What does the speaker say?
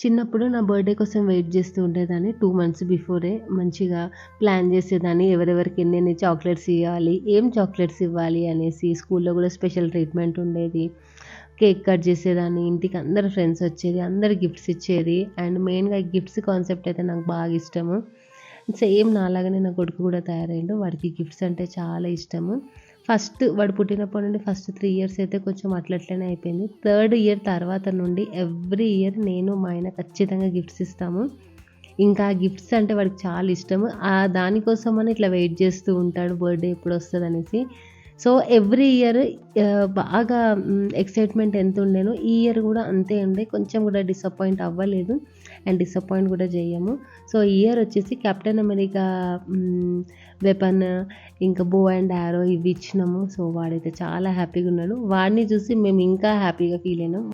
చిన్నప్పుడు నా బర్త్‌డే కోసం వెయిట్ చేస్తూ ఉండేదాన్ని. 2 మంత్స్ బిఫోరే మంచిగా ప్లాన్ చేసేదాన్ని. ఎవరెవరికి ఎన్నెన్ని చాక్లెట్స్ ఇయ్యాలి, ఏం చాక్లెట్స్ ఇవ్వాలి అనేసి. స్కూల్‌లో కూడా స్పెషల్ ట్రీట్మెంట్ ఉండేది. కేక్ కట్ చేసేదాన్ని. ఇంటికి అందరు ఫ్రెండ్స్ వచ్చేది. అందరు గిఫ్ట్స్ ఇచ్చేది. అండ్ మెయిన్‌గా గిఫ్ట్స్ కాన్సెప్ట్ అయితే నాకు బాగా ఇష్టము. సేమ్ నాలాగానే నా కొడుకు కూడా తయారయ్యిండు. వాడికి గిఫ్ట్స్ అంటే చాలా ఇష్టము. వాడు పుట్టినప్పటి నుండి ఫస్ట్ 3 ఇయర్స్ అయితే కొంచెం అట్లట్లనే అయిపోయింది. థర్డ్ ఇయర్ తర్వాత నుండి ఎవ్రీ ఇయర్ నేను, మా ఆయన ఖచ్చితంగా గిఫ్ట్స్ ఇస్తాము. ఇంకా గిఫ్ట్స్ అంటే వాడికి చాలా ఇష్టము. దానికోసమని ఇట్లా వెయిట్ చేస్తూ ఉంటాడు బర్త్‌డే ఎప్పుడొస్తదనేసి. సో, ఎవ్రీ ఇయర్ బాగా ఎక్సైట్‌మెంట్ ఎంతుండేనో ఈ ఇయర్ కూడా అంతే ఉండే. కొంచెం కూడా డిసప్పాయింట్ అవ్వలేదు. అండ్ డిసప్పాయింట్ కూడా జేయము. సో, ఈ ఇయర్ వచ్చేసి కెప్టెన్ అమెరికా వెపన్, ఇంకా బో అండ్ యారో ఇవి ఇచ్చినాము. సో, వాడైతే చాలా హ్యాపీగా ఉన్నాడు. వాడిని చూసి మేము ఇంకా హ్యాపీగా ఫీల్ అయినాం.